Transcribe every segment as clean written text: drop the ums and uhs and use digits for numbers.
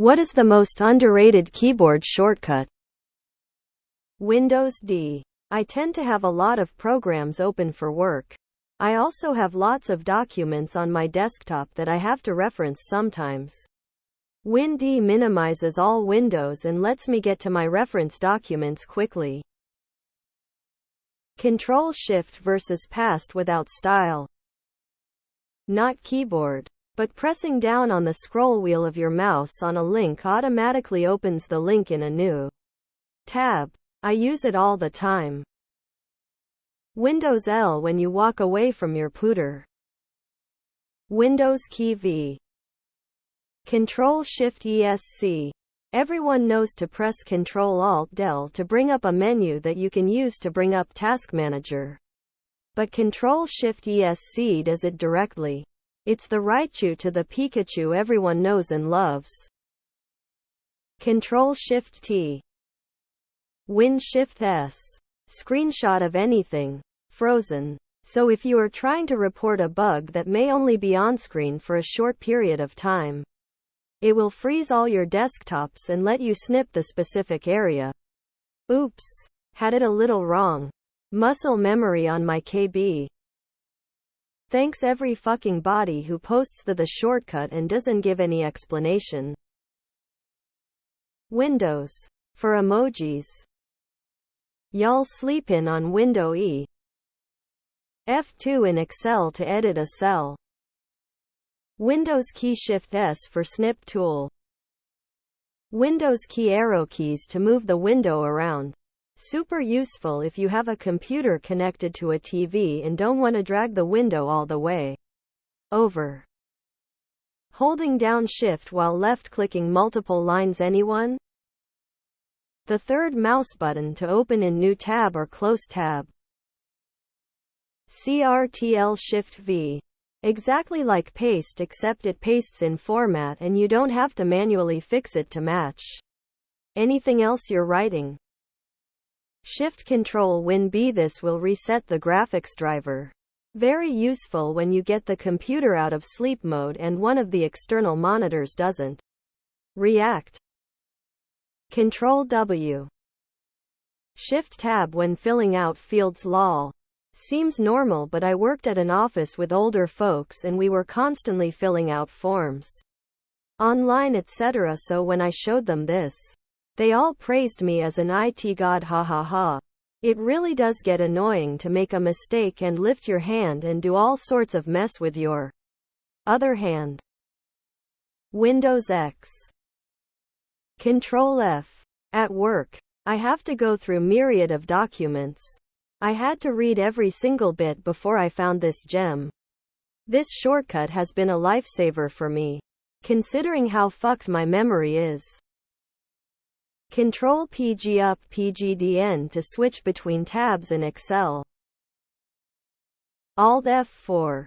What is the most underrated keyboard shortcut? Windows D. I tend to have a lot of programs open for work. I also have lots of documents on my desktop that I have to reference sometimes. Win D minimizes all windows and lets me get to my reference documents quickly. Control-Shift versus Past without style. Not keyboard, but pressing down on the scroll wheel of your mouse on a link automatically opens the link in a new tab. I use it all the time. Windows L when you walk away from your pooter. Windows key V. Control-Shift-ESC. Everyone knows to press Control-Alt-Del to bring up a menu that you can use to bring up Task Manager. But Control-Shift-ESC does it directly. It's the Raichu to the Pikachu everyone knows and loves. Control-Shift-T. Win-Shift-S. Screenshot of anything. Frozen. So if you are trying to report a bug that may only be on screen for a short period of time, it will freeze all your desktops and let you snip the specific area. Oops. Had it a little wrong. Muscle memory on my KB. Thanks every fucking body who posts the shortcut and doesn't give any explanation. Windows. For emojis. Y'all sleepin' on Window E. F2 in Excel to edit a cell. Windows key Shift S for snip tool. Windows key arrow keys to move the window around. Super useful if you have a computer connected to a TV and don't want to drag the window all the way over. Holding down Shift while left-clicking multiple lines. Anyone? The third mouse button to open in new tab or close tab. CTRL-Shift-V. Exactly like paste except it pastes in format and you don't have to manually fix it to match anything else you're writing. Shift-Control-Win-B. This will reset the graphics driver. Very useful when you get the computer out of sleep mode and one of the external monitors doesn't react. Control-W. Shift-Tab when filling out fields. Lol. Seems normal, but I worked at an office with older folks and we were constantly filling out forms online etc. So when I showed them this, they all praised me as an IT god. Ha ha ha. It really does get annoying to make a mistake and lift your hand and do all sorts of mess with your other hand. Windows X. Control F. At work, I have to go through myriad of documents. I had to read every single bit before I found this gem. This shortcut has been a lifesaver for me, considering how fucked my memory is. Control PG up PGDN to switch between tabs in Excel. Alt F4.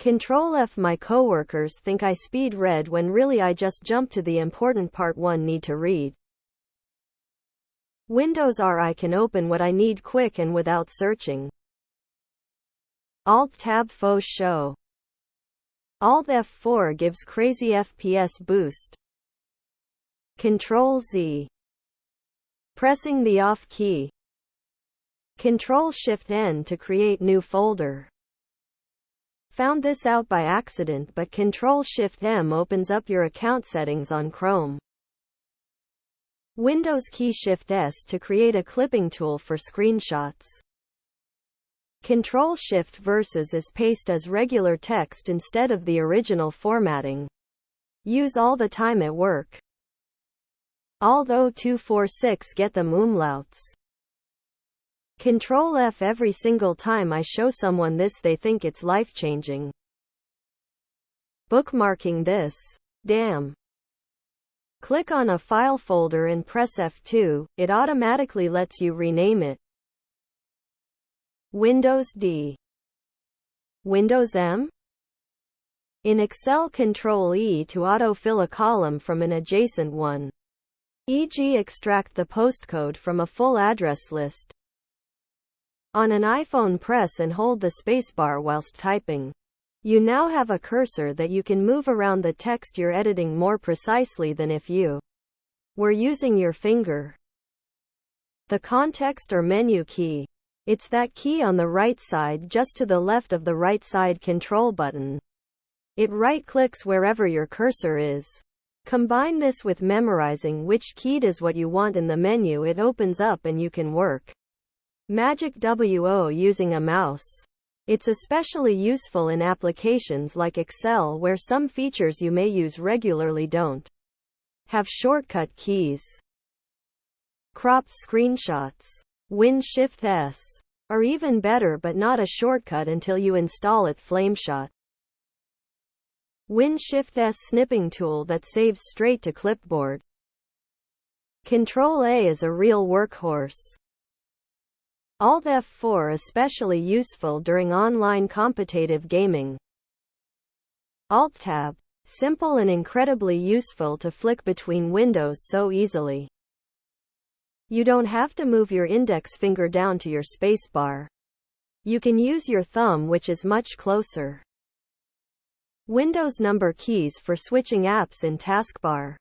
Control F. My coworkers think I speed read when really I just jump to the important part one need to read. Windows R. I can open what I need quick and without searching. Alt Tab Faux Show. Alt F4 gives crazy FPS boost. Control Z. Pressing the off key. Control Shift N to create new folder. Found this out by accident, but Control Shift M opens up your account settings on Chrome. Windows key Shift S to create a clipping tool for screenshots. Control Shift versus is paste as regular text instead of the original formatting. Use all the time at work. Although 246 get them umlauts. Control F. Every single time I show someone this they think it's life-changing. Bookmarking this. Damn. Click on a file folder and press F2, it automatically lets you rename it. Windows D. Windows M? In Excel, Control E to autofill a column from an adjacent one. E.g. extract the postcode from a full address list. On an iPhone, press and hold the spacebar whilst typing. You now have a cursor that you can move around the text you're editing more precisely than if you were using your finger. The context or menu key. It's that key on the right side just to the left of the right side control button. It right-clicks wherever your cursor is. Combine this with memorizing which key does what you want in the menu, it opens up and you can work Magic WO using a mouse. It's especially useful in applications like Excel where some features you may use regularly don't have shortcut keys. Cropped screenshots. Win-Shift-S are even better but not a shortcut until you install it. Flameshot. Win-Shift-S snipping tool that saves straight to clipboard. Control-A is a real workhorse. Alt-F4 especially useful during online competitive gaming. Alt-Tab. Simple and incredibly useful to flick between windows so easily. You don't have to move your index finger down to your spacebar. You can use your thumb, which is much closer. Windows number keys for switching apps in taskbar.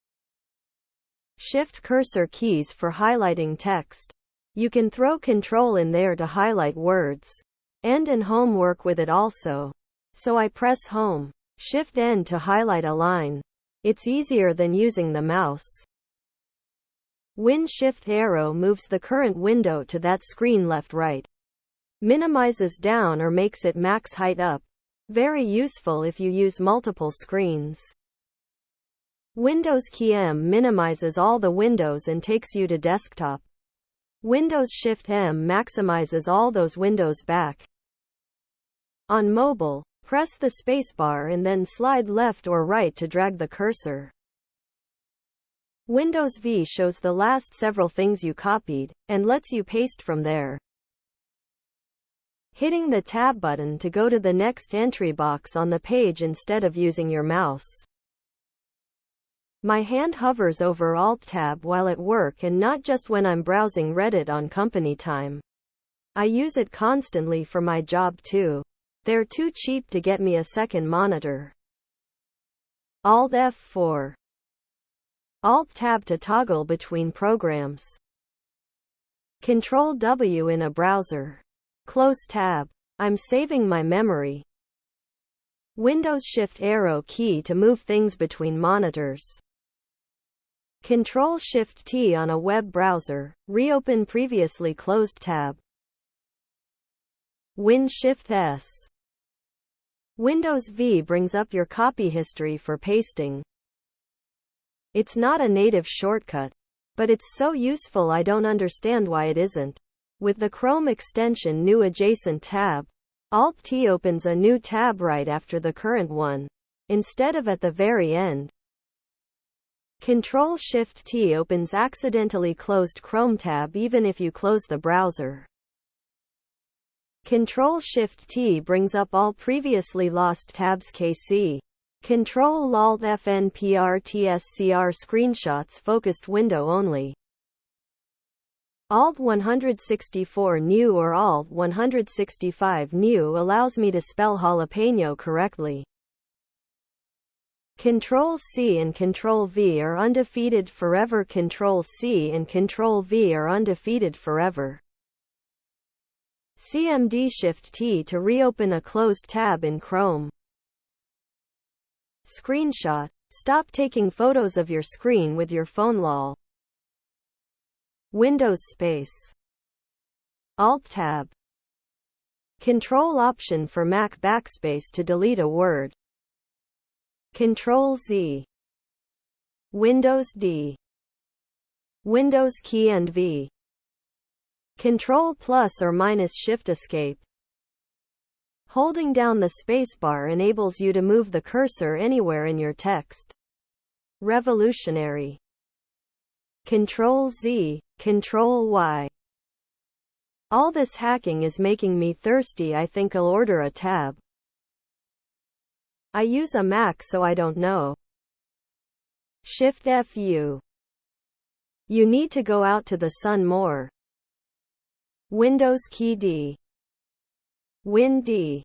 Shift cursor keys for highlighting text. You can throw Control in there to highlight words. End and Home work with it also. So I press Home. Shift N to highlight a line. It's easier than using the mouse. Win-Shift arrow moves the current window to that screen left-right. Minimizes down or makes it max height up. Very useful if you use multiple screens. Windows key M minimizes all the windows and takes you to desktop. Windows Shift M maximizes all those windows back. On mobile, press the spacebar and then slide left or right to drag the cursor. Windows V shows the last several things you copied, and lets you paste from there. Hitting the Tab button to go to the next entry box on the page instead of using your mouse. My hand hovers over Alt-Tab while at work and not just when I'm browsing Reddit on company time. I use it constantly for my job too. They're too cheap to get me a second monitor. Alt-F4. Alt-Tab to toggle between programs. Control-W in a browser. Close tab. I'm saving my memory. Windows Shift arrow key to move things between monitors. Control-Shift-T on a web browser. Reopen previously closed tab. Win-Shift-S. Windows V brings up your copy history for pasting. It's not a native shortcut, but it's so useful I don't understand why it isn't. With the Chrome extension New Adjacent tab, Alt-T opens a new tab right after the current one, instead of at the very end. Control-Shift-T opens accidentally closed Chrome tab even if you close the browser. Control-Shift-T brings up all previously lost tabs. KC. Control-Alt-FNPRTSCR screenshots focused window only. Alt-164 new or Alt-165 new allows me to spell jalapeno correctly. Control-C and Control-V are undefeated forever. Control-C and Control-V are undefeated forever. CMD-Shift-T to reopen a closed tab in Chrome. Screenshot. Stop taking photos of your screen with your phone. Lol. Windows space. Alt-Tab. Control Option for Mac backspace to delete a word. Control-Z. Windows D. Windows key and V. Control plus or minus Shift Escape. Holding down the spacebar enables you to move the cursor anywhere in your text. Revolutionary. Control-Z, Control-Y. All this hacking is making me thirsty. I think I'll order a tab. I use a Mac so I don't know. Shift-F-U. You need to go out to the sun more. Windows key D. Win-D.